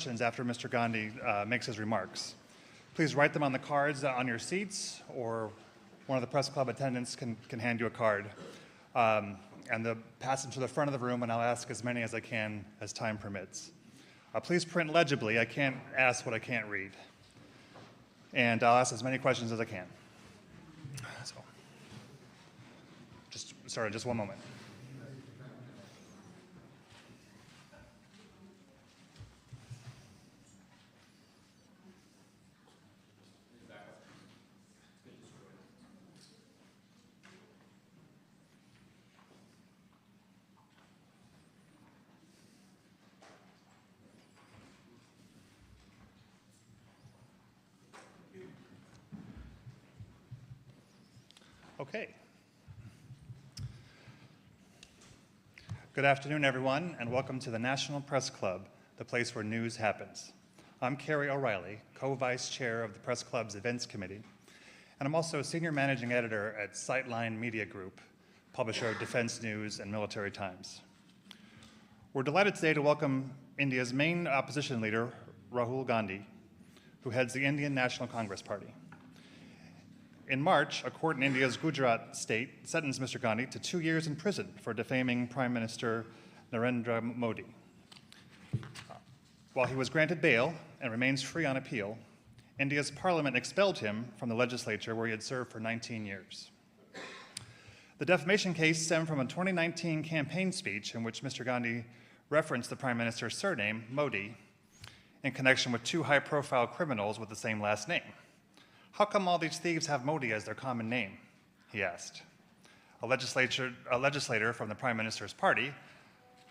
questions after Mr. Gandhi makes his remarks. Please write them on the cards on your seats, or one of the press club attendants can hand you a card. And they'll pass them to the front of the room, and I'll ask as many as I can as time permits. Please print legibly. I can't ask what I can't read. And I'll ask as many questions as I can. So, just one moment. Okay. Good afternoon, everyone, and welcome to the National Press Club, the place where news happens. I'm Kerry O'Reilly, co-vice chair of the Press Club's Events Committee, and I'm also a senior managing editor at Sightline Media Group, publisher of Defense News and Military Times. We're delighted today to welcome India's main opposition leader, Rahul Gandhi, who heads the Indian National Congress Party. In March, a court in India's Gujarat state sentenced Mr. Gandhi to 2 years in prison for defaming Prime Minister Narendra Modi. While he was granted bail and remains free on appeal, India's parliament expelled him from the legislature where he had served for 19 years. The defamation case stemmed from a 2019 campaign speech in which Mr. Gandhi referenced the Prime Minister's surname, Modi, in connection with two high-profile criminals with the same last name. How come all these thieves have Modi as their common name? He asked. A legislator from the Prime Minister's party,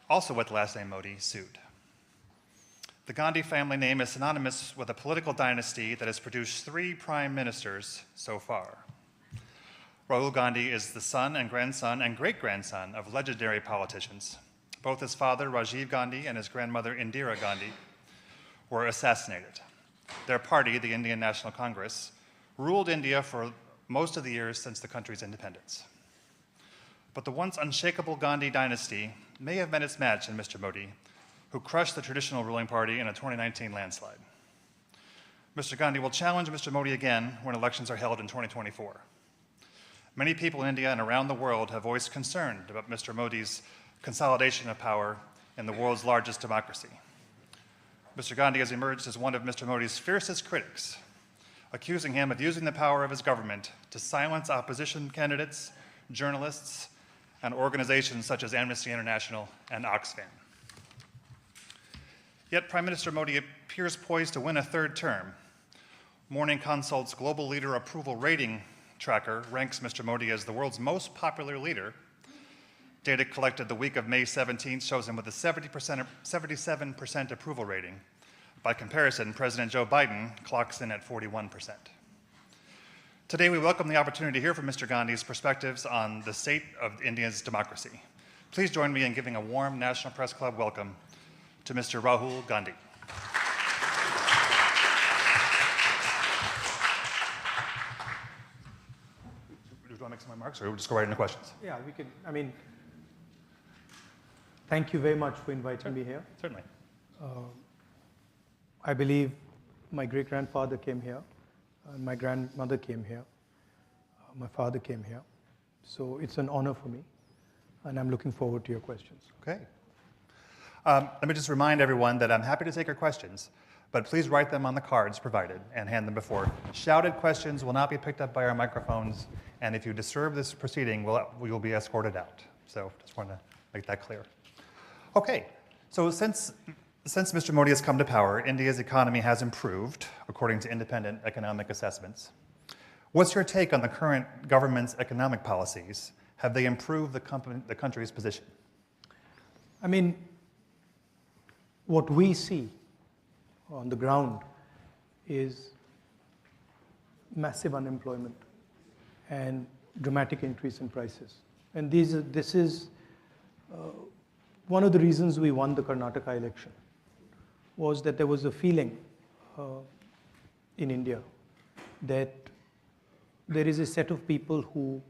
also with the last name Modi, sued. The Gandhi family name is synonymous with a political dynasty that has produced 3 prime ministers so far. Rahul Gandhi is the son and grandson and great-grandson of legendary politicians. Both his father, Rajiv Gandhi, and his grandmother, Indira Gandhi, were assassinated. Their party, the Indian National Congress, ruled India for most of the years since the country's independence. But the once unshakable Gandhi dynasty may have met its match in Mr. Modi, who crushed the traditional ruling party in a 2019 landslide. Mr. Gandhi will challenge Mr. Modi again when elections are held in 2024. Many people in India and around the world have voiced concern about Mr. Modi's consolidation of power in the world's largest democracy. Mr. Gandhi has emerged as one of Mr. Modi's fiercest critics, accusing him of using the power of his government to silence opposition candidates, journalists, and organizations such as Amnesty International and Oxfam. Yet Prime Minister Modi appears poised to win a 3rd term. Morning Consult's Global Leader Approval Rating tracker ranks Mr. Modi as the world's most popular leader. Data collected the week of May 17th shows him with a 77% approval rating. By comparison, President Joe Biden clocks in at 41%. Today, we welcome the opportunity to hear from Mr. Gandhi's perspectives on the state of India's democracy. Please join me in giving a warm National Press Club welcome to Mr. Rahul Gandhi. Do you want to make some remarks, or we'll just go right into questions? Yeah, we can. Thank you very much for inviting me here. Certainly. I believe my great-grandfather came here, and my grandmother came here, my father came here. So it's an honor for me, and I'm looking forward to your questions. Okay. Let me just remind everyone that I'm happy to take your questions, but please write them on the cards provided and hand them before. Shouted questions will not be picked up by our microphones, and if you disturb this proceeding, we will be escorted out. So just want to make that clear. Okay, so since Mr. Modi has come to power, India's economy has improved, according to independent economic assessments. What's your take on the current government's economic policies? Have they improved the country's position? What we see on the ground is massive unemployment and dramatic increase in prices. And this is one of the reasons we won the Karnataka election, was that there was a feeling in India that there is a set of people who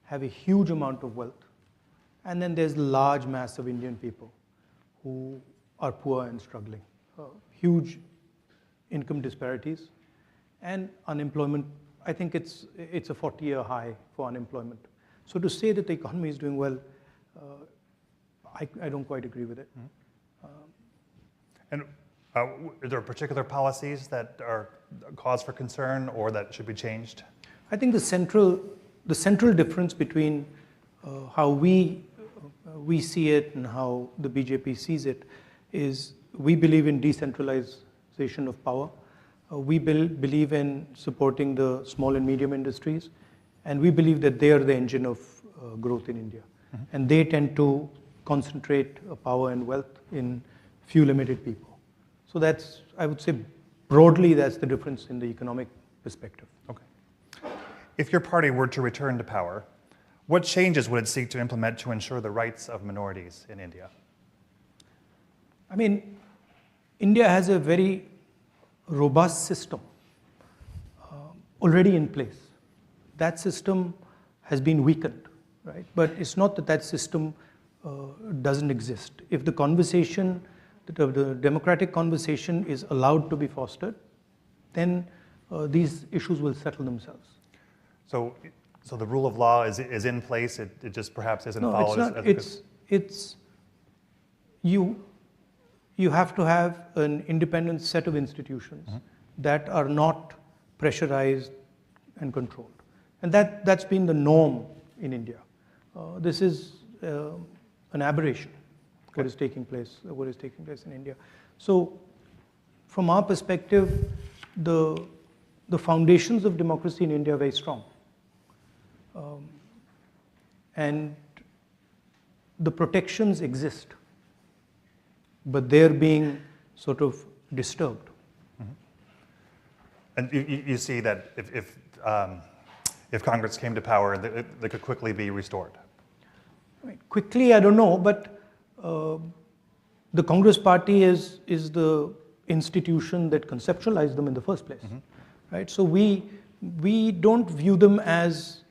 have a huge amount of wealth, and then there's a large mass of Indian people who are poor and struggling. huge income disparities, and unemployment. I think it's a 40-year high for unemployment. So to say that the economy is doing well, I don't quite agree with it. And are there particular policies that are cause for concern or that should be changed? I think the central difference between how we see it and how the BJP sees it is we believe in decentralization of power. We believe in supporting the small and medium industries, and we believe that they are the engine of growth in India. And they tend to concentrate power and wealth in few limited people. So that's, I would say, broadly, that's the difference in the economic perspective. Okay. If your party were to return to power, what changes would it seek to implement to ensure the rights of minorities in India? I mean, India has a very robust system already in place. That system has been weakened, right? But it's not that that system doesn't exist. If the conversation, the democratic conversation is allowed to be fostered, then these issues will settle themselves. So the rule of law is in place, it just perhaps isn't followed? No, it's you have to have an independent set of institutions that are not pressurized and controlled. And that's been the norm in India. This is an aberration, what is taking place in India. So from our perspective, the foundations of democracy in India are very strong. And the protections exist, but they're being sort of disturbed. And you see that if Congress came to power, they could quickly be restored? I mean, quickly, I don't know, but the Congress party is the institution that conceptualized them in the first place, right? So we don't view them as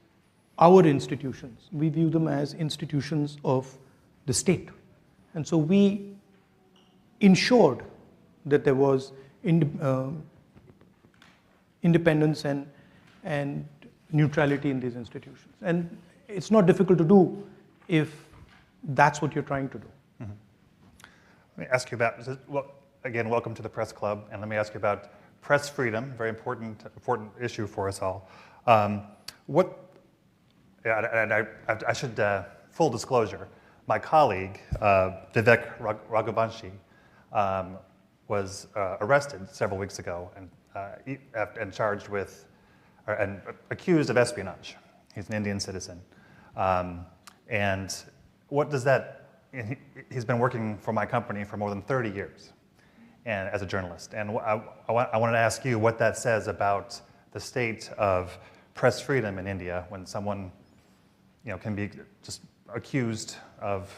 our institutions. We view them as institutions of the state. And so we ensured that there was independence and neutrality in these institutions. And it's not difficult to do if that's what you're trying to do. Let me ask you about, well, again, welcome to the Press Club, and let me ask you about press freedom, very important issue for us all. I should, full disclosure, my colleague, Vivek Raghuvanshi, was arrested several weeks ago and charged with, and accused of espionage. He's an Indian citizen. And what does that, he's been working for my company for more than 30 years and as a journalist. And I wanted to ask you what that says about the state of press freedom in India when someone, can be just accused of,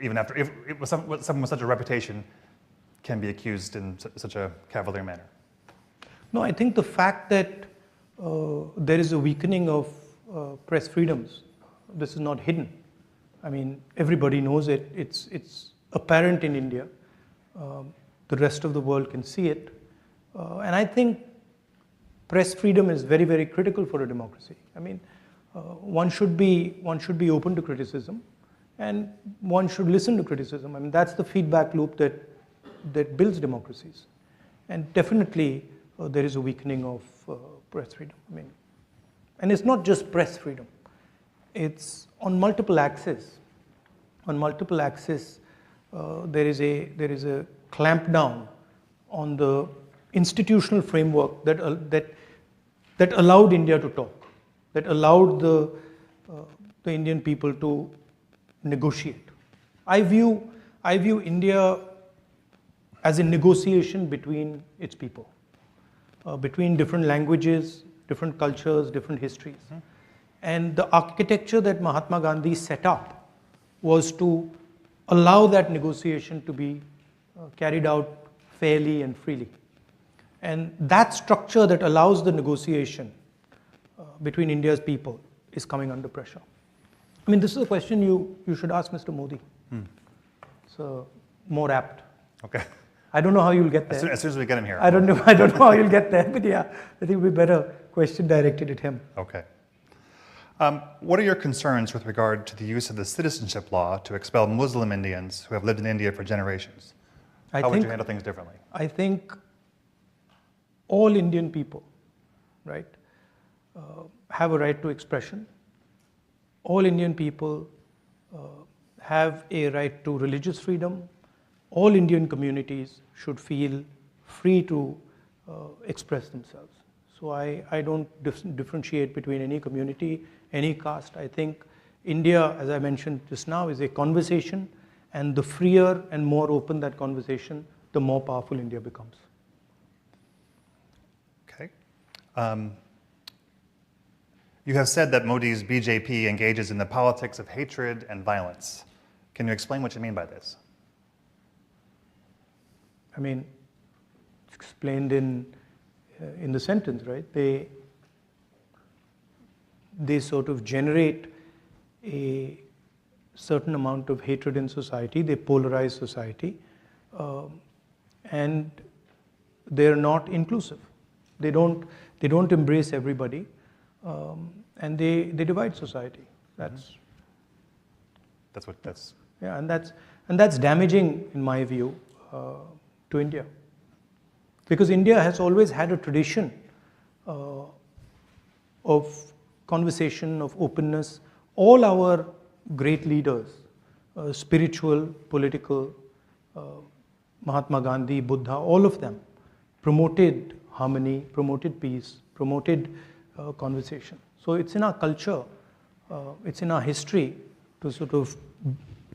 even after, if someone with such a reputation can be accused in such a cavalier manner. No, I think the fact that there is a weakening of press freedoms, this is not hidden. I mean, everybody knows it. It's apparent in India. The rest of the world can see it. And I think press freedom is very, very critical for a democracy. I mean, one should be open to criticism, and one should listen to criticism. I mean, that's the feedback loop that builds democracies. And definitely, there is a weakening of press freedom. I mean, and it's not just press freedom. It's on multiple axes. On multiple axes, there is a clampdown on the institutional framework that allowed India to talk, that allowed the Indian people to negotiate. I view India as a negotiation between its people, between different languages, different cultures, different histories. And the architecture that Mahatma Gandhi set up was to allow that negotiation to be carried out fairly and freely. And that structure that allows the negotiation between India's people is coming under pressure. I mean, this is a question you should ask Mr. Modi. It's more apt. Okay. I don't know how you'll get As there. soon as we get him here. I don't know how you'll get there, but yeah, I think we better question directed at him. Okay. What are your concerns with regard to the use of the citizenship law to expel Muslim Indians who have lived in India for generations? How would you handle things differently? I think all Indian people, right, have a right to expression. All Indian people have a right to religious freedom. All Indian communities should feel free to express themselves. So I don't differentiate between any community, any caste. I think India, as I mentioned just now, is a conversation, and the freer and more open that conversation, the more powerful India becomes. Okay. You have said that Modi's BJP engages in the politics of hatred and violence. Can you explain what you mean by this? I mean, it's explained in the sentence, right? They sort of generate a certain amount of hatred in society. They polarize society, and they're not inclusive. They don't embrace everybody, and they divide society. That's yeah, and that's damaging in my view to India, because India has always had a tradition of conversation, of openness. All our great leaders, spiritual, political, Mahatma Gandhi, Buddha, all of them promoted harmony, promoted peace, promoted conversation. So it's in our culture, it's in our history to sort of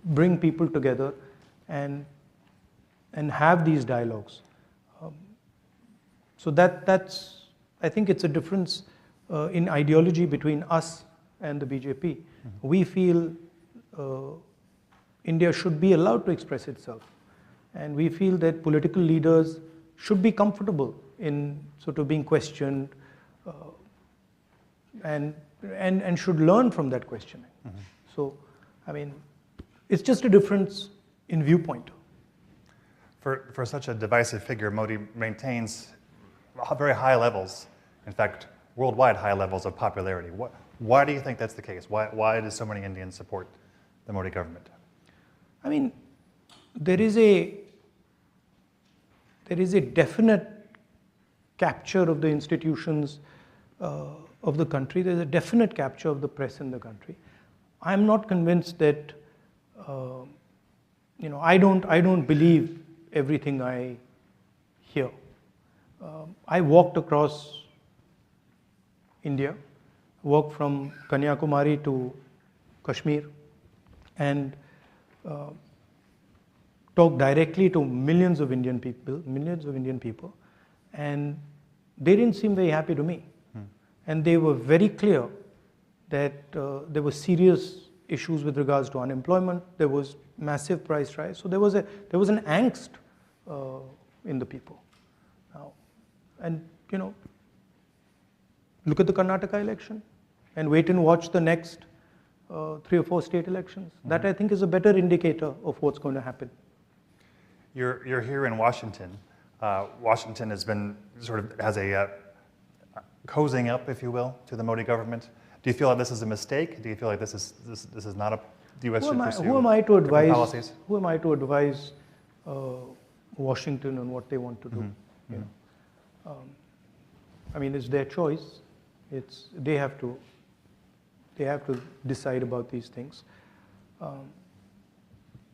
bring people together and have these dialogues. So that's, I think it's a difference in ideology between us and the BJP. Mm-hmm. We feel India should be allowed to express itself. And we feel that political leaders should be comfortable in sort of being questioned and should learn from that questioning. Mm-hmm. So, I mean, it's just a difference in viewpoint. For such a divisive figure, Modi maintains very high levels, in fact, worldwide high levels of popularity. Why do you think that's the case? Why do so many Indians support the Modi government? I mean, there is a definite capture of the institutions of the country. There's a definite capture of the press in the country. I'm not convinced that I don't believe everything I hear. I walked across India, walked from Kanyakumari to Kashmir, and talked directly to millions of Indian people, and they didn't seem very happy to me. And they were very clear that there were serious issues with regards to unemployment. There was massive price rise. So there was an angst in the people. Now, and look at the Karnataka election, and wait and watch the next 3 or 4 state elections. Mm-hmm. That I think is a better indicator of what's going to happen. You're here in Washington. Washington has a cozing up, if you will, to the Modi government. Do you feel like this is a mistake? Do you feel like this is not a U.S. should pursue who am I to advise? Policies? Who am I to advise Washington on what they want to do? Mm-hmm. I mean, it's their choice. They have to decide about these things.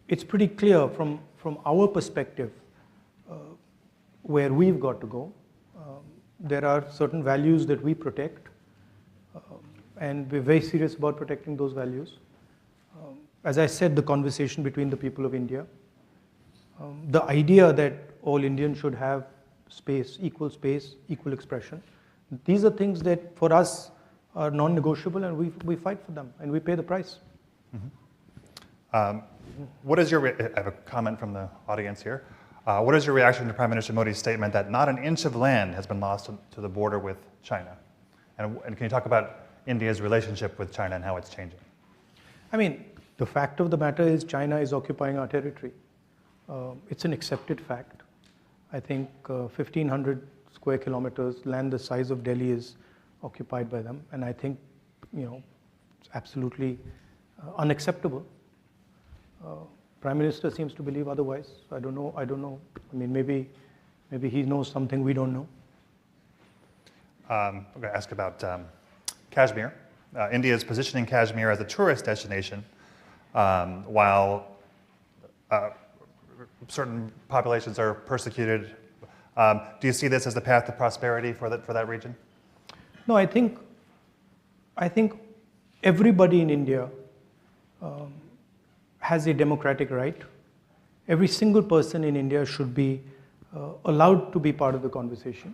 It's pretty clear from our perspective where we've got to go. There are certain values that we protect, and we're very serious about protecting those values. As I said, the conversation between the people of India, the idea that all Indians should have space, equal expression. These are things that for us are non-negotiable, and we fight for them, and we pay the price. Mm-hmm. I have a comment from the audience here. What is your reaction to Prime Minister Modi's statement that not an inch of land has been lost to the border with China? And can you talk about India's relationship with China and how it's changing? I mean, the fact of the matter is China is occupying our territory. It's an accepted fact. I think 1,500 square kilometers, land the size of Delhi is occupied by them. And I think, it's absolutely unacceptable. Prime Minister seems to believe otherwise. I don't know. I mean, maybe he knows something we don't know. I'm going to ask about Kashmir. India is positioning Kashmir as a tourist destination, while certain populations are persecuted. Do you see this as the path to prosperity for that region? No, I think everybody in India has a democratic right. Every single person in India should be allowed to be part of the conversation.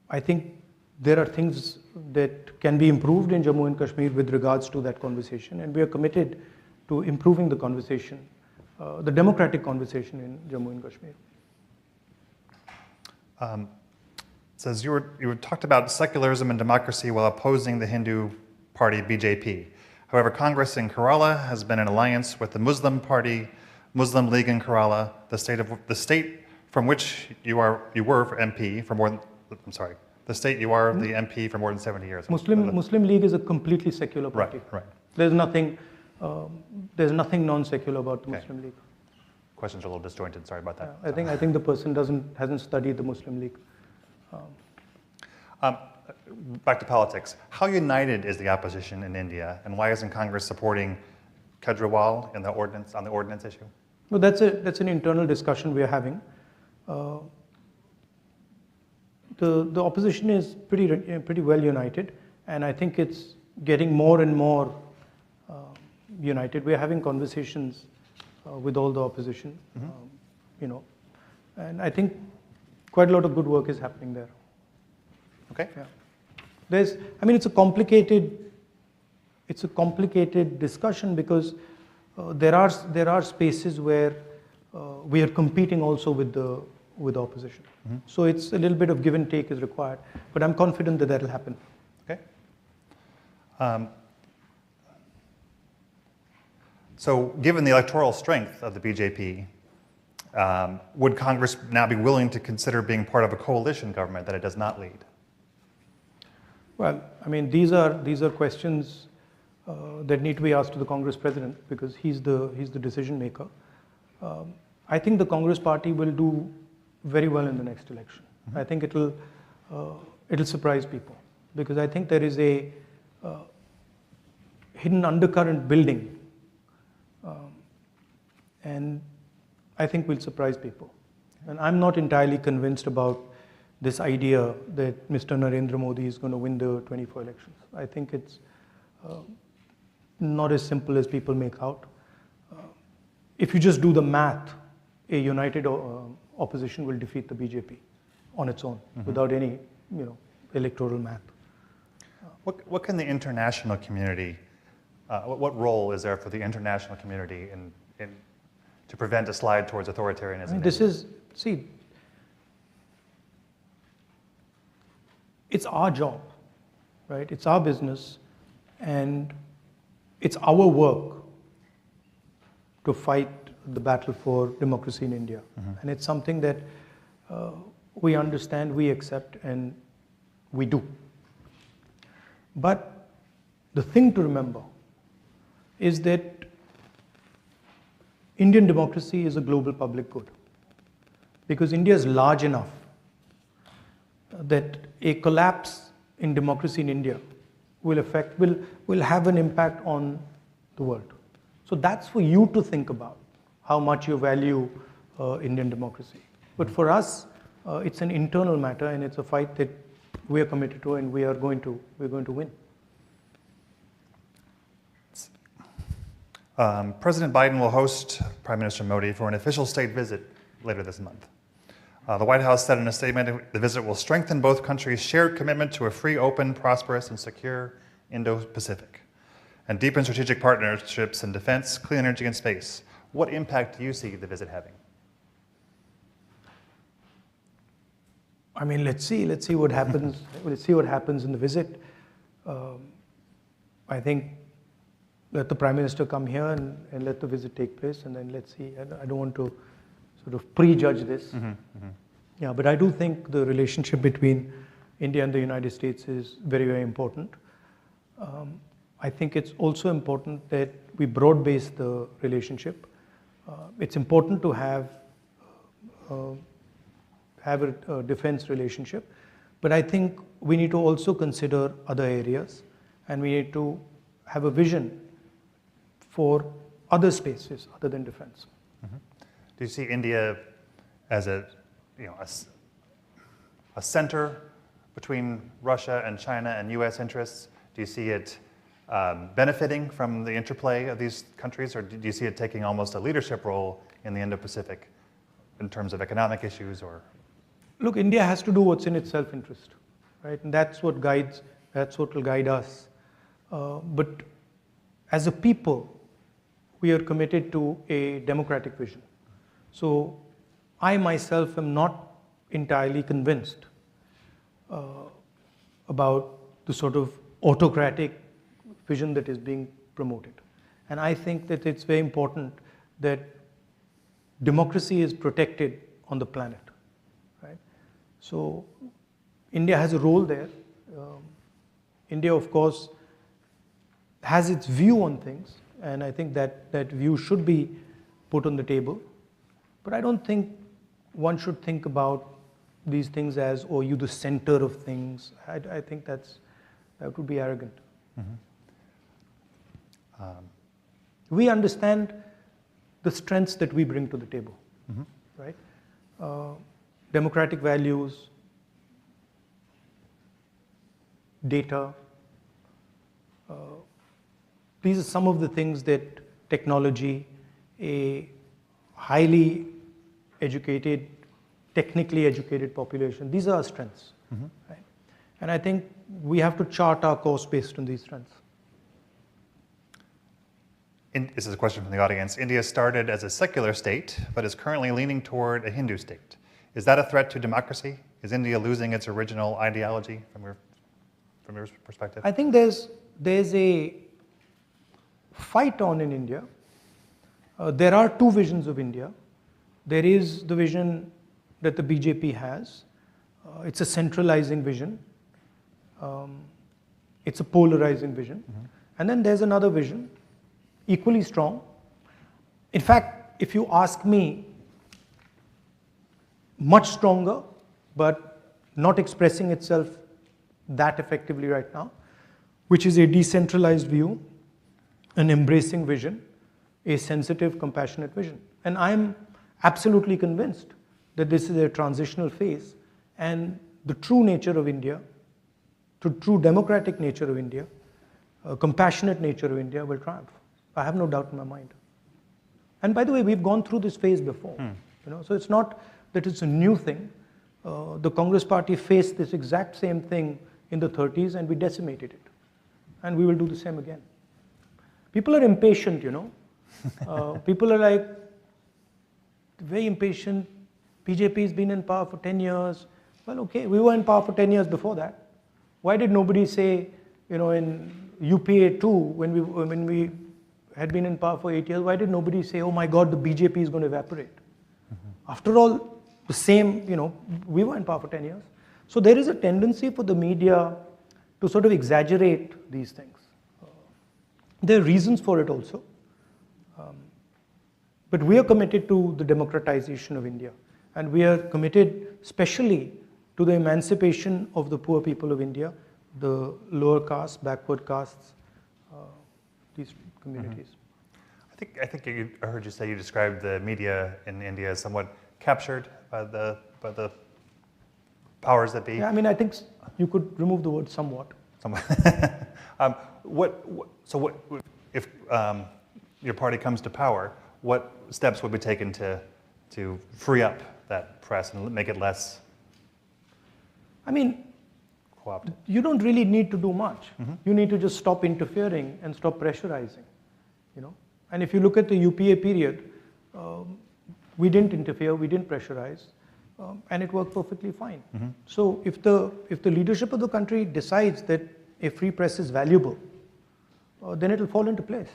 I think there are things that can be improved in Jammu and Kashmir with regards to that conversation, and we are committed to improving the conversation, the democratic conversation in Jammu and Kashmir. Says you talked about secularism and democracy while opposing the Hindu party BJP. However, Congress in Kerala has been in alliance with the Muslim party, Muslim League in Kerala, the state from which you were MP for more than, the state you are the MP for more than 70 years. Muslim League is a completely secular party. Right. There's nothing non-secular about the Muslim League. Questions are a little disjointed. Sorry about that. I think the person hasn't studied the Muslim League. Back to politics. How united is the opposition in India, and why isn't Congress supporting Kejriwal on the ordinance issue? Well, that's an internal discussion we are having. The opposition is pretty well united, and I think it's getting more and more united. We are having conversations with all the opposition, and I think quite a lot of good work is happening there. Okay. Yeah. It's a complicated discussion because there are spaces where we are competing also with the opposition. Mm-hmm. So it's a little bit of give and take is required, but I'm confident that will happen. Okay. So given the electoral strength of the BJP, would Congress now be willing to consider being part of a coalition government that it does not lead? Well, these are questions that need to be asked to the Congress president because he's the decision maker. I think the Congress party will do very well in the next election. Mm-hmm. I think it'll surprise people because I think there is a hidden undercurrent building, and I think we'll surprise people. And I'm not entirely convinced about this idea that Mr. Narendra Modi is going to win the 24 elections. I think it's not as simple as people make out. If you just do the math, a united opposition will defeat the BJP on its own, mm-hmm. without any electoral math. What can the international community, what role is there for the international community in to prevent a slide towards authoritarianism? It's our job, right? It's our business, and it's our work to fight the battle for democracy in India. Mm-hmm. And it's something that we understand, we accept, and we do. But the thing to remember is that Indian democracy is a global public good because India is large enough that a collapse in democracy in India will have an impact on the world. So that's for you to think about how much you value Indian democracy. But for us, it's an internal matter, and it's a fight that we are committed to, and we're going to win. President Biden will host Prime Minister Modi for an official state visit later this month. The White House said in a statement the visit will strengthen both countries' shared commitment to a free, open, prosperous, and secure Indo-Pacific, and deepen strategic partnerships in defense, clean energy, and space. What impact do you see the visit having? Let's see what happens. Let's see what happens in the visit. I think let the Prime Minister come here and let the visit take place, and then let's see. I don't want to sort of prejudge this. Yeah, but I do think the relationship between India and the United States is very, very important. I think it's also important that we broad base the relationship. It's important to have a defense relationship, but I think we need to also consider other areas, and we need to have a vision for other spaces other than defense. Do you see India as a center between Russia and China and U.S. interests? Do you see it benefiting from the interplay of these countries, or do you see it taking almost a leadership role in the Indo-Pacific in terms of economic issues? Or look, India has to do what's in its self-interest, right? And that's what will guide us. But as a people, we are committed to a democratic vision. So I myself am not entirely convinced about the sort of autocratic vision that is being promoted. And I think that it's very important that democracy is protected on the planet, right? So India has a role there. India, of course, has its view on things, and I think that view should be put on the table. But I don't think one should think about these things as, oh, you the center of things. I think that would be arrogant. We understand the strengths that we bring to the table, right? Democratic values, data. These are some of the things that technology, a highly educated, technically educated population, these are our strengths, right? And I think we have to chart our course based on these strengths. This is a question from the audience. India started as a secular state, but is currently leaning toward a Hindu state. Is that a threat to democracy? Is India losing its original ideology from your perspective? I think there's a fight on in India. There are two visions of India. There is the vision that the BJP has. It's a centralizing vision. It's a polarizing vision. And then there's another vision, equally strong. In fact, if you ask me, much stronger, but not expressing itself that effectively right now, which is a decentralized view, an embracing vision, a sensitive, compassionate vision. And I'm absolutely convinced that this is a transitional phase, and the true nature of India, the true democratic nature of India, compassionate nature of India will triumph. I have no doubt in my mind. And by the way, we've gone through this phase before. So it's not that it's a new thing. The Congress party faced this exact same thing in the 30s, and we decimated it. And we will do the same again. People are impatient, People are like, very impatient. BJP has been in power for 10 years. Well, okay, we were in power for 10 years before that. Why did nobody say, in UPA 2, when we had been in power for 8 years, why did nobody say, oh my God, the BJP is going to evaporate? After all, the same, we were in power for 10 years. So there is a tendency for the media to sort of exaggerate these things. There are reasons for it also. But we are committed to the democratization of India. And we are committed especially to the emancipation of the poor people of India, the lower castes, backward castes, these communities. I think I heard you say you described the media in India as somewhat captured by the powers that be. Yeah, I think you could remove the word somewhat. Somewhat. So if your party comes to power, what steps would be taken to free up that press and make it less co-opted? You don't really need to do much. You need to just stop interfering and stop pressurizing. And if you look at the UPA period, we didn't interfere, we didn't pressurize, and it worked perfectly fine. So if the leadership of the country decides that a free press is valuable, then it will fall into place.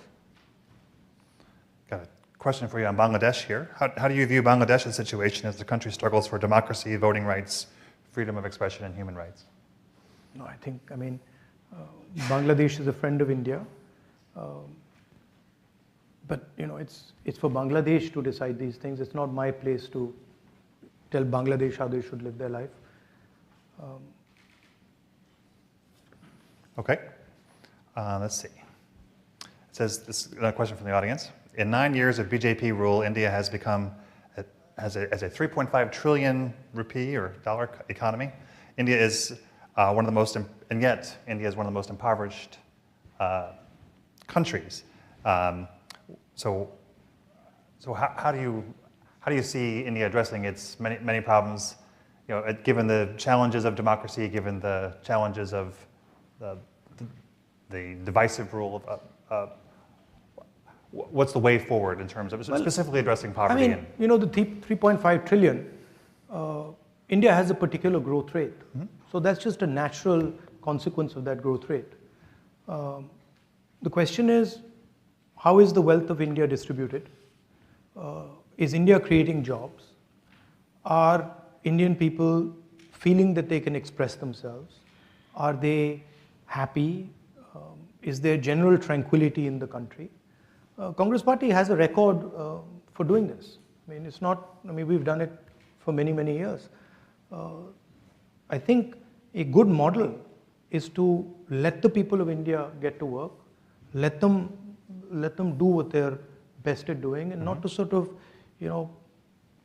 Got it. question for you on Bangladesh here. How do you view Bangladesh's situation as the country struggles for democracy, voting rights, freedom of expression, and human rights? No, I mean, Bangladesh is a friend of India. But, it's for Bangladesh to decide these things. It's not my place to tell Bangladesh how they should live their life. Okay. Let's see. It says, this is another question from the audience. In 9 years of BJP rule, India has become, has a 3.5 trillion rupee or dollar economy. India is one of the most, and yet India is one of the most impoverished countries. So how do you see India addressing its many problems? Given the challenges of democracy, given the challenges of the divisive rule of what's the way forward in terms of specifically addressing poverty? The 3.5 trillion, India has a particular growth rate. So that's just a natural consequence of that growth rate. The question is, how is the wealth of India distributed? Is India creating jobs? Are Indian people feeling that they can express themselves? Are they happy? Is there general tranquility in the country? Congress Party has a record for doing this. We've done it for many years. I think a good model is to let the people of India get to work, let them do what they're best at doing, and not to sort of,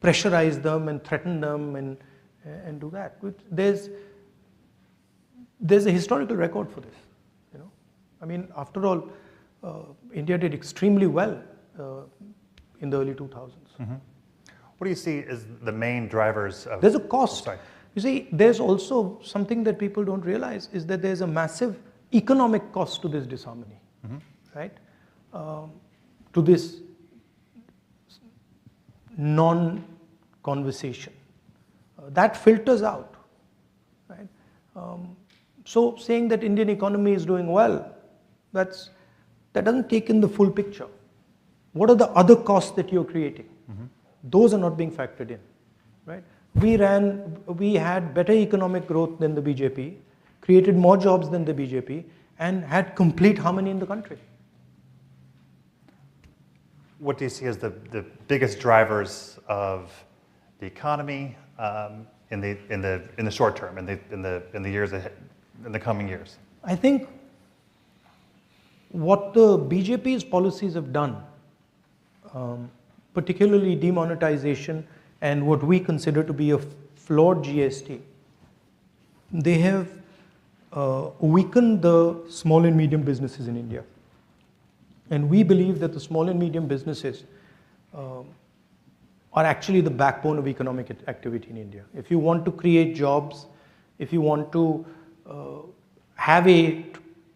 pressurize them and threaten them and do that. There's a historical record for this. After all, India did extremely well in the early 2000s. What do you see as the main drivers of? There's a cost. You see, there's also something that people don't realize is that there's a massive economic cost to this disharmony, right? To this non-conversation. That filters out, right? So saying that Indian economy is doing well, that doesn't take in the full picture. What are the other costs that you're creating? Those are not being factored in, right? We had better economic growth than the BJP, created more jobs than the BJP, and had complete harmony in the country. What do you see as the biggest drivers of the economy in the short term, in the years ahead, in the coming years? I think what the BJP's policies have done, particularly demonetization and what we consider to be a flawed GST, they have weakened the small and medium businesses in India. And we believe that the small and medium businesses are actually the backbone of economic activity in India. If you want to create jobs, if you want to have a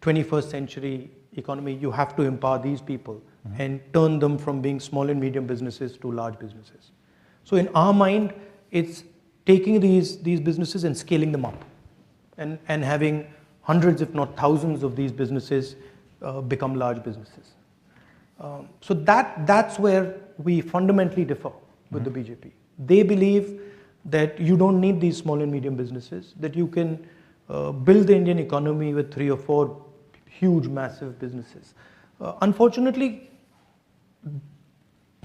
21st century economy, you have to empower these people and turn them from being small and medium businesses to large businesses. So in our mind, it's taking these businesses and scaling them up and having hundreds, if not thousands, of these businesses become large businesses. So that's where we fundamentally differ with the BJP. They believe that you don't need these small and medium businesses, that you can build the Indian economy with 3 or 4 huge, massive businesses. Unfortunately,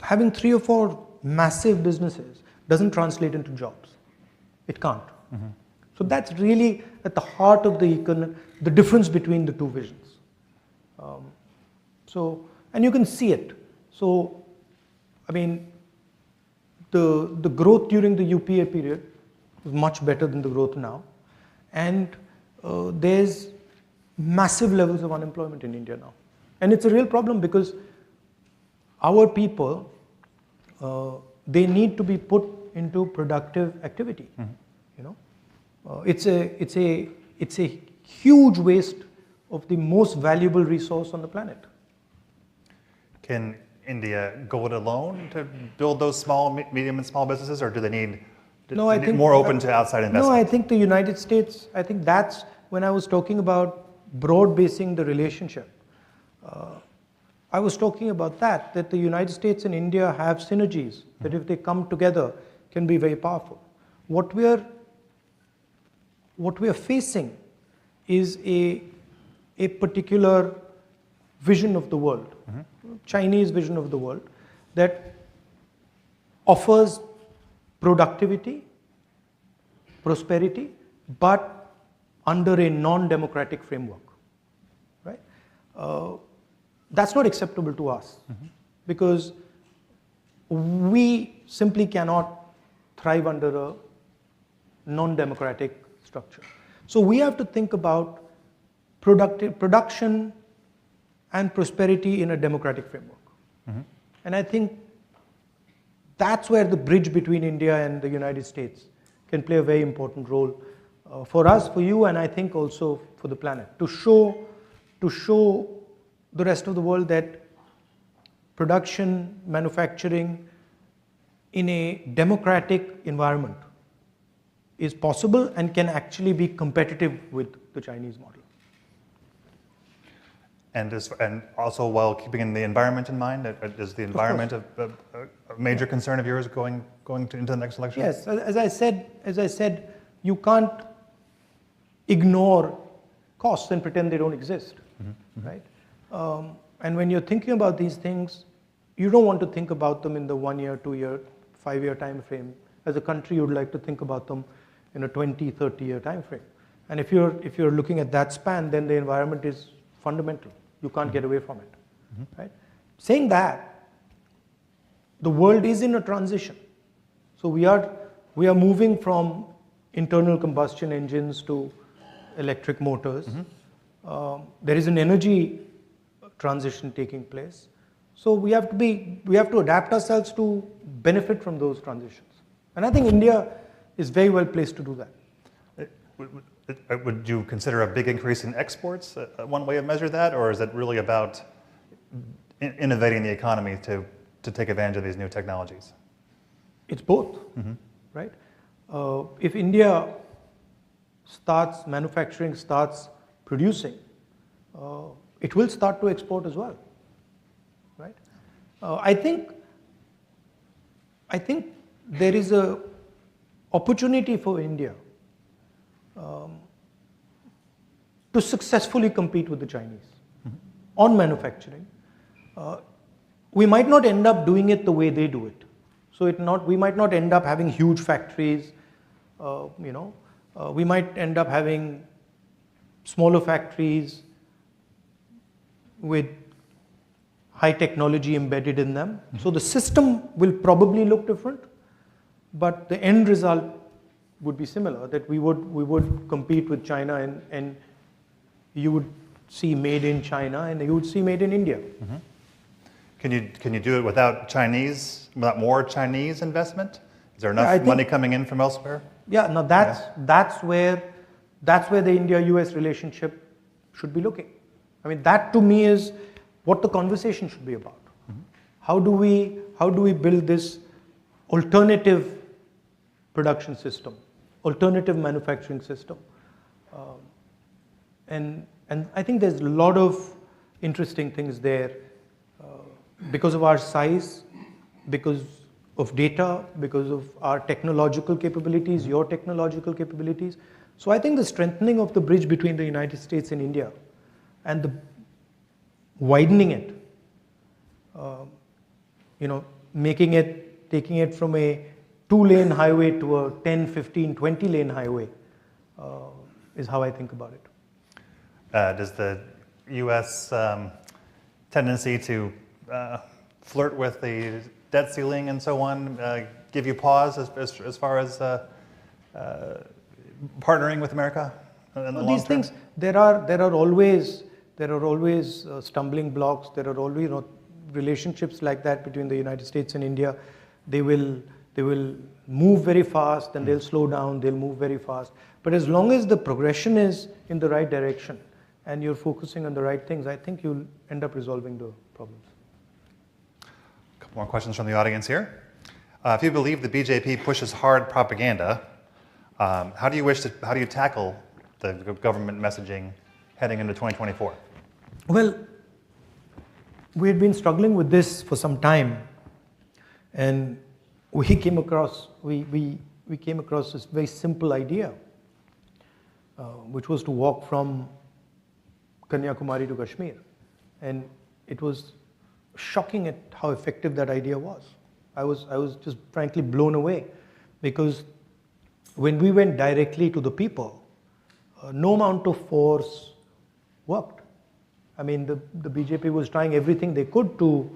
having 3 or 4 massive businesses doesn't translate into jobs. It can't. So that's really at the heart of the difference between the two visions. And you can see it. So, the growth during the UPA period was much better than the growth now. And there's massive levels of unemployment in India now. And it's a real problem because our people, they need to be put into productive activity. It's a huge waste of the most valuable resource on the planet. Can India go it alone to build those small, medium, and small businesses, or do they need more open to outside investment? No, I think the United States, I think that's when I was talking about broad basing the relationship. I was talking about that the United States and India have synergies, that if they come together can be very powerful. What we are facing is a particular vision of the world, Chinese vision of the world, that offers productivity, prosperity, but under a non-democratic framework, right? That's not acceptable to us because we simply cannot thrive under a non-democratic structure. So we have to think about production and prosperity in a democratic framework. And I think that's where the bridge between India and the United States can play a very important role for us, for you, and I think also for the planet, to show the rest of the world that production, manufacturing in a democratic environment is possible and can actually be competitive with the Chinese model. And also while keeping the environment in mind, is the environment a major concern of yours going into the next election? Yes, as I said, you can't ignore costs and pretend they don't exist, right? And when you're thinking about these things, you don't want to think about them in the 1 year, 2 year, 5 year time frame. As a country, you'd like to think about them in a 20, 30 year time frame. And if you're looking at that span, then the environment is fundamental. You can't get away from it, right? Saying that, the world is in a transition. So we are moving from internal combustion engines to electric motors. There is an energy transition taking place. So we have to adapt ourselves to benefit from those transitions. And I think India is very well placed to do that. Would you consider a big increase in exports one way of measure that, or is it really about innovating the economy to take advantage of these new technologies? It's both, right? If India starts manufacturing, starts producing, it will start to export as well, right? I think there is a opportunity for India to successfully compete with the Chinese on manufacturing. We might not end up doing it the way they do it. So we might not end up having huge factories. We might end up having smaller factories with high technology embedded in them. So the system will probably look different, but the end result would be similar, that we would compete with China and you would see made in China and you would see made in India. Can you do it without more Chinese investment? Is there enough money coming in from elsewhere? Yeah, no, that's where the India-US relationship should be looking. I mean, that to me is what the conversation should be about. How do we build this alternative production system, alternative manufacturing system? And I think there's a lot of interesting things there because of our size, because of data, because of our technological capabilities, your technological capabilities. So I think the strengthening of the bridge between the United States and India and the widening it, taking it from a 2-lane highway to a 10, 15, 20-lane highway is how I think about it. Does the U.S. Tendency to flirt with the debt ceiling and so on give you pause as far as partnering with America in the long These term? things, there are always stumbling blocks. There are always relationships like that between the United States and India. They will move very fast, and they'll slow down. They'll move very fast. But as long as the progression is in the right direction and you're focusing on the right things, I think you'll end up resolving the problems. A couple more questions from the audience here. If you believe the BJP pushes hard propaganda, how do you tackle the government messaging heading into 2024? Well, we had been struggling with this for some time, and we came across this very simple idea, which was to walk from Kanyakumari to Kashmir, and it was shocking at how effective that idea was. I was just frankly blown away, because when we went directly to the people, no amount of force worked. I mean, the BJP was trying everything they could to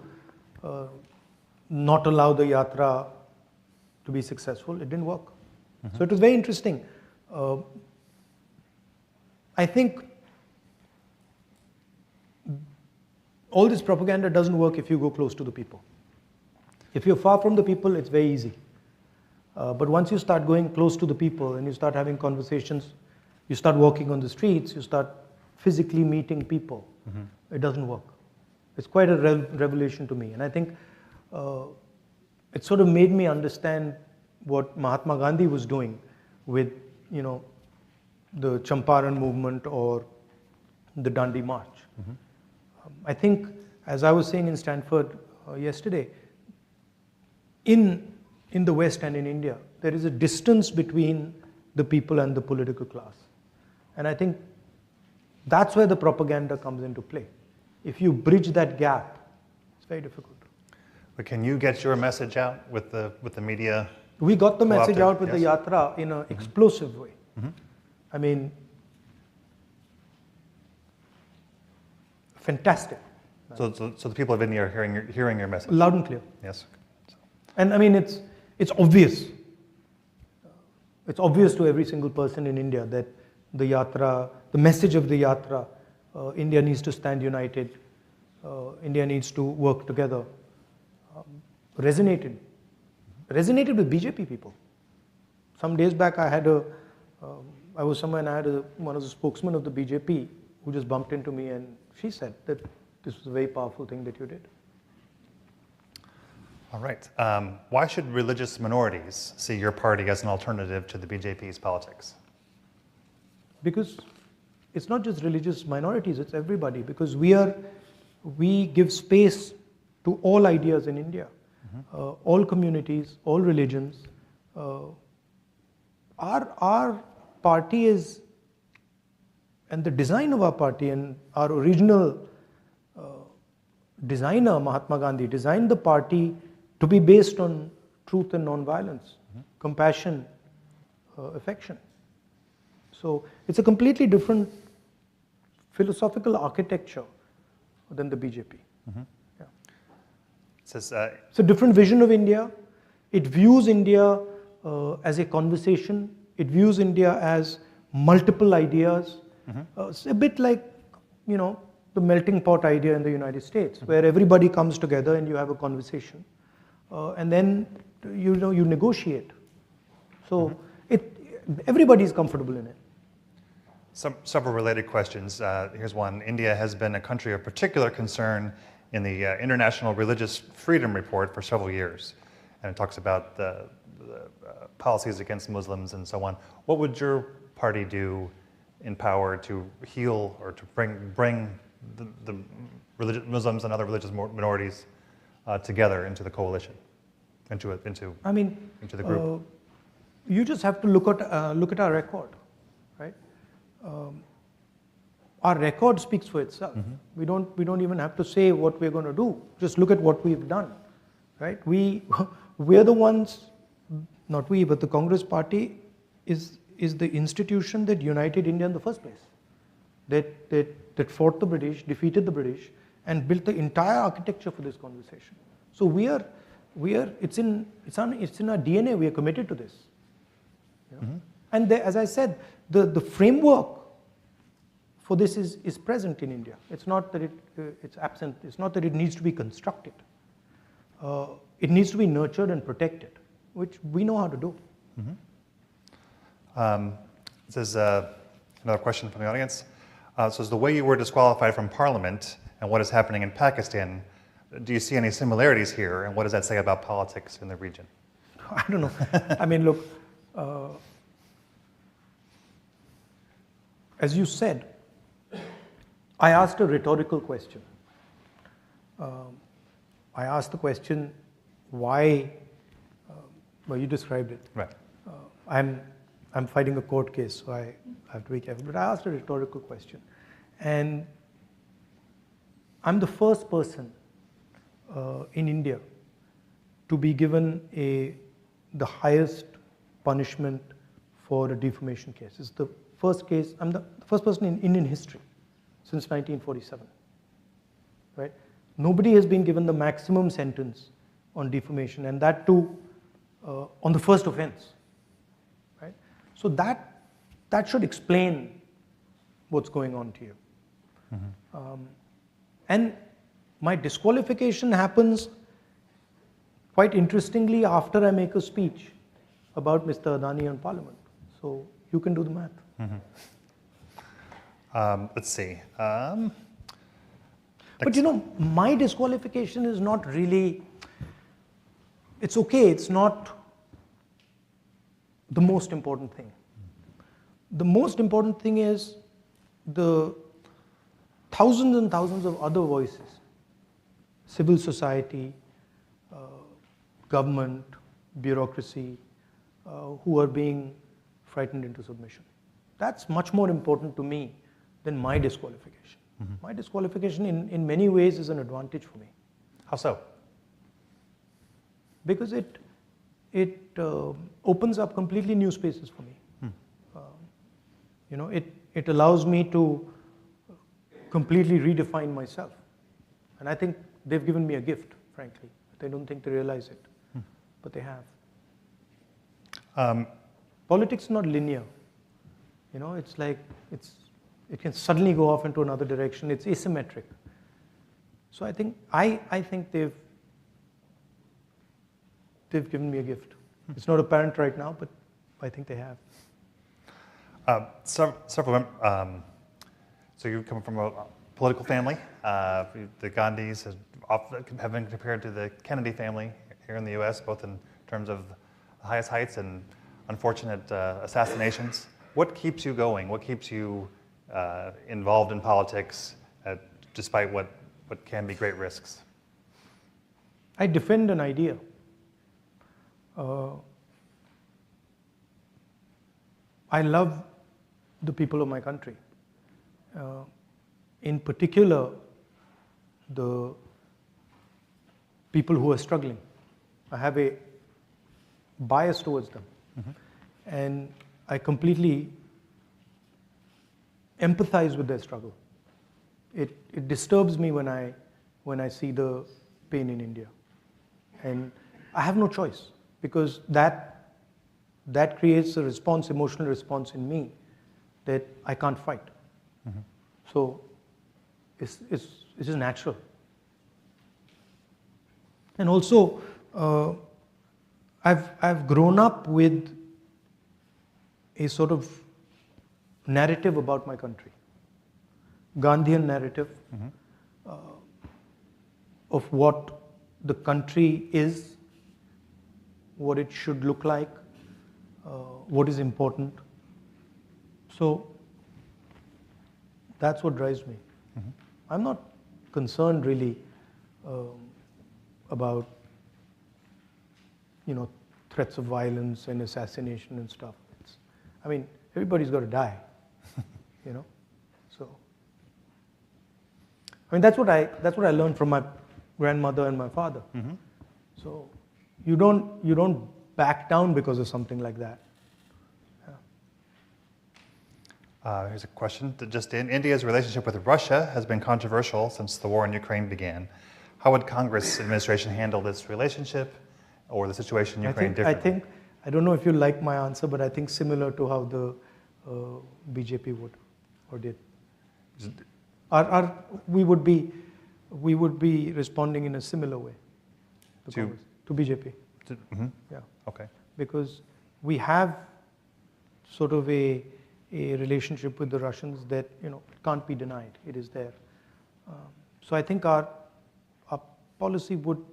not allow the yatra to be successful. It didn't work. So it was very interesting. I think all this propaganda doesn't work if you go close to the people. If you're far from the people, it's very easy. But once you start going close to the people and you start having conversations, you start walking on the streets, you start physically meeting people, it doesn't work. It's quite a revelation to me. And I think it sort of made me understand what Mahatma Gandhi was doing with, the Champaran movement or the Dandi March. I think, as I was saying in Stanford yesterday, in the West and in India, there is a distance between the people and the political class. And I think that's where the propaganda comes into play. If you bridge that gap, it's very difficult. But can you get your message out with the media? We got the message out with yes. the yatra in an explosive way. I mean, fantastic. So the people of India are hearing your message? Loud and clear. Yes. And I mean, it's obvious. It's obvious to every single person in India that the yatra, the message of the yatra, India needs to stand united, India needs to work together, resonated with BJP people. Some days back, I was somewhere and I had one of the spokesmen of the BJP who just bumped into me, and she said that this was a very powerful thing that you did. All right. Why should religious minorities see your party as an alternative to the BJP's politics? Because it's not just religious minorities, it's everybody. Because we give space to all ideas in India, all communities, all religions. Our party is, and the design of our party and our original designer, Mahatma Gandhi, designed the party to be based on truth and non-violence, compassion, affection. So it's a completely different philosophical architecture than the BJP. Yeah. It says, It's a different vision of India. It views India as a conversation. It views India as multiple ideas. It's a bit like, the melting pot idea in the United States, where everybody comes together and you have a conversation, and then you negotiate. So everybody is comfortable in it. several related questions. Here's one. India has been a country of particular concern in the International Religious Freedom Report for several years, and it talks about the policies against Muslims and so on. What would your party do in power to heal or to bring the Muslims and other religious minorities together into the coalition, into the group? You just have to look at our record, right? Our record speaks for itself. We don't even have to say what we're going to do. Just look at what we've done, right? We're the ones, not we, but the Congress Party is the institution that united India in the first place. That fought the British, defeated the British, and built the entire architecture for this conversation. So it's in our DNA. We are committed to this. And as I said, the framework for this is present in India. It's not that it's absent. It's not that it needs to be constructed. It needs to be nurtured and protected, which we know how to do. This is another question from the audience. So, the way you were disqualified from Parliament and what is happening in Pakistan, do you see any similarities here, and what does that say about politics in the region? I don't know. I mean, look, as you said, I asked a rhetorical question. I asked the question, why, well, you described it. Right. I'm fighting a court case, so I have to be careful. But I asked a rhetorical question. And I'm the first person in India to be given the highest punishment for a defamation case. It's the first case, I'm the first person in Indian history since 1947, right? Nobody has been given the maximum sentence on defamation, and that too on the first offense, right? So that should explain what's going on to you. And my disqualification happens quite interestingly after I make a speech about Mr. Adani in Parliament. So you can do the math. Let's see. But you know, my disqualification is not really, it's okay, it's not the most important thing. The most important thing is the thousands and thousands of other voices, civil society, government, bureaucracy, who are being frightened into submission. That's much more important to me than my disqualification. My disqualification in many ways is an advantage for me. How so? Because it opens up completely new spaces for me. You know, it allows me to completely redefine myself. And I think they've given me a gift, frankly. They don't think they realize it, but they have. Politics is not linear. You know, it's like, it can suddenly go off into another direction. It's asymmetric. So I think they've given me a gift. It's not apparent right now, but I think they have. Several. So you come from a political family. The Gandhis have been compared to the Kennedy family here in the U.S., both in terms of the highest heights and unfortunate assassinations. What keeps you going? What keeps you involved in politics, despite what can be great risks? I defend an idea. I love the people of my country. In particular, the people who are struggling. I have a bias towards them. And I completely empathize with their struggle. It disturbs me when I see the pain in India. And I have no choice, because that creates a response, emotional response in me that I can't fight. So it's just natural. And also, I've grown up with a sort of narrative about my country, Gandhian narrative of what the country is, what it should look like, what is important. So that's what drives me. I'm not concerned really about, you know, threats of violence and assassination and stuff. I mean, everybody's got to die, you know. So, I mean, that's what I learned from my grandmother and my father. So, you don't back down because of something like that. Here's a question that just in. India's relationship with Russia has been controversial since the war in Ukraine began. How would Congress administration handle this relationship or the situation in Ukraine differently? I don't know if you like my answer, but I think similar to how the BJP would or did. We would be responding in a similar way to BJP. Yeah. Okay. Because we have sort of a relationship with the Russians that, you know, can't be denied. It is there. So I think our policy would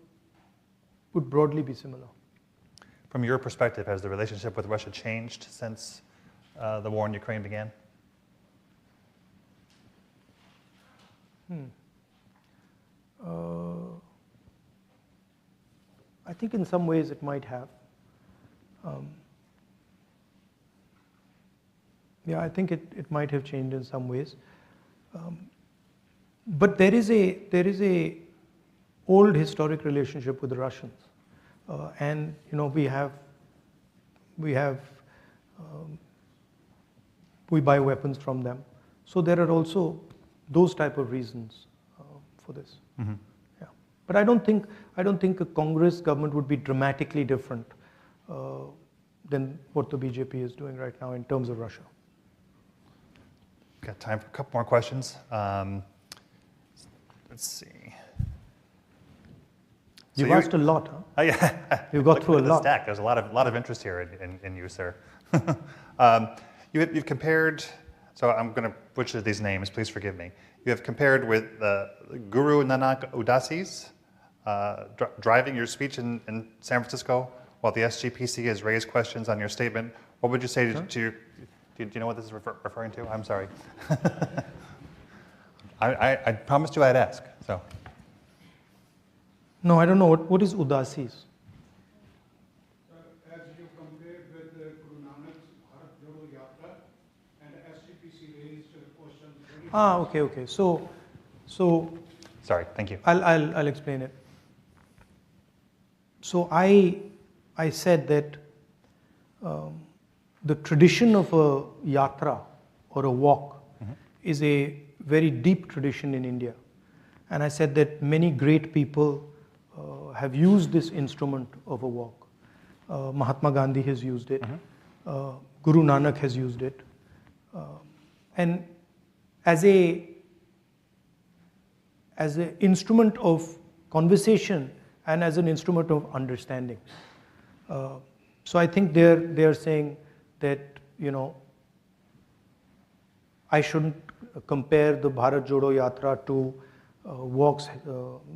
broadly be similar. From your perspective, has the relationship with Russia changed since the war in Ukraine began? I think in some ways it might have. Yeah, I think it might have changed in some ways. But there is a old historic relationship with the Russians, and we buy weapons from them. So there are also those type of reasons for this. Mm-hmm. Yeah, but I don't think a Congress government would be dramatically different than what the BJP is doing right now in terms of Russia. Got time for a couple more questions. Let's see. You've asked a lot, huh? Oh, yeah. You've got through a lot. Stack. There's a lot of interest here in you, sir. You've compared. So I'm going to butcher these names. Please forgive me. You have compared with Guru Nanak Udasis driving your speech in San Francisco, while the SGPC has raised questions on your statement. What would you say to do you know what this is referring to? I'm sorry. I promised you I'd ask. So. No, I don't know. What is Udasis? As you compared with Guru Nanak's Bharat Jodo Yatra and SGPC raised questions. Okay. So. Sorry. Thank you. I'll explain it. So I said that the tradition of a yatra or a walk is a very deep tradition in India, and I said that many great people have used this instrument of a walk. Mahatma Gandhi has used it. Guru Nanak has used it, and as an instrument of conversation and as an instrument of understanding. So I think they're saying that I shouldn't compare the Bharat Jodo Yatra to walks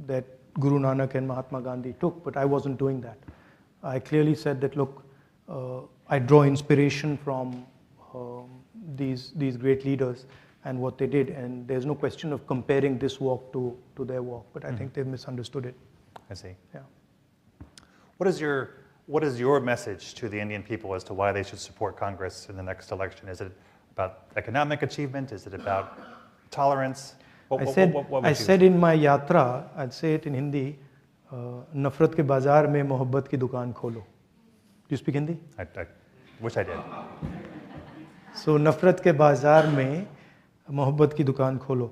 that Guru Nanak and Mahatma Gandhi took, but I wasn't doing that. I clearly said that, look, I draw inspiration from these great leaders and what they did, and there's no question of comparing this walk to their walk, but I think they've misunderstood it. I see. Yeah. What is your message to the Indian people as to why they should support Congress in the next election? Is it about economic achievement? Is it about tolerance? I said in my yatra, I'd say it in Hindi, nafrat ke bazaar mein mohabbat ki dukaan kholo. Do you speak Hindi? I wish I did. So nafrat ke bazaar mein mohabbat ki dukaan kholo.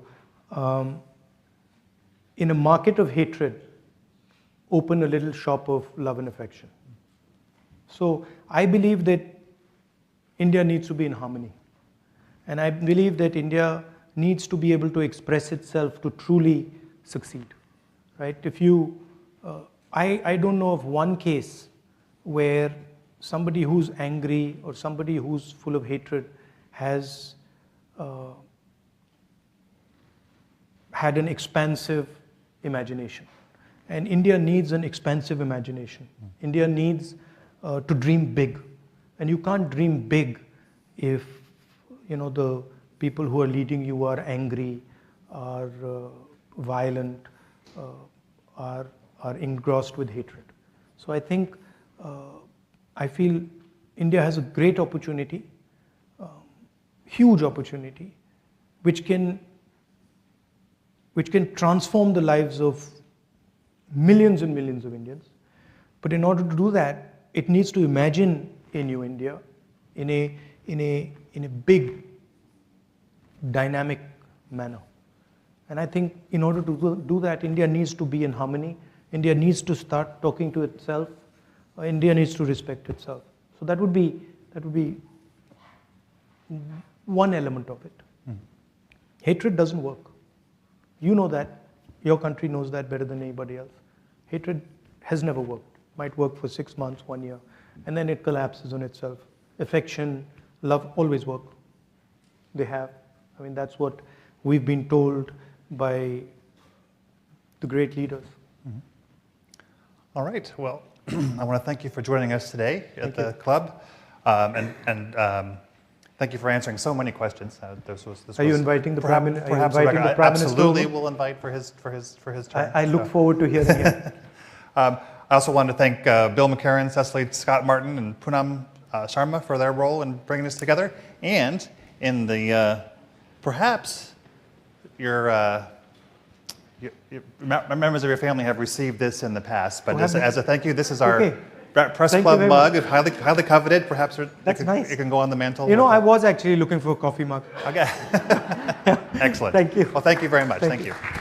In a market of hatred, open a little shop of love and affection. So I believe that India needs to be in harmony. And I believe that India needs to be able to express itself to truly succeed. Right? If you, I don't know of one case where somebody who's angry or somebody who's full of hatred has had an expansive imagination. And India needs an expansive imagination. India needs to dream big. And you can't dream big if the people who are leading you are angry, are violent, are engrossed with hatred. So I feel India has a great opportunity, huge opportunity, which can transform the lives of millions and millions of Indians. But in order to do that, it needs to imagine a new India in a big, dynamic manner. And I think in order to do that, India needs to be in harmony. India needs to start talking to itself. India needs to respect itself. So that would be one element of it. Hatred doesn't work. You know that. Your country knows that better than anybody else. Hatred has never worked. Might work for 6 months, 1 year, and then it collapses on itself. Affection, love always work. They have. I mean, that's what we've been told by the great leaders. All right. Well, I want to thank you for joining us today at the club, and thank Thank you for answering so many questions. This Are you was inviting the perhaps- Prime Minister? perhaps Inviting the Prime Minister? absolutely will invite for his turn. I look forward to hearing it. I also wanted to thank Bill McCarran, Cecily Scott Martin, and Poonam Sharma for their role in bringing this together. And in the perhaps your members of your family have received this in the past, but as a thank you, this is our Press Thank Club you very mug, highly coveted. Perhaps That's nice. It can go on the mantle. You know, I was actually looking for a coffee mug. Okay. Excellent. Thank you. Well, thank you very much. Thank Thank you. you.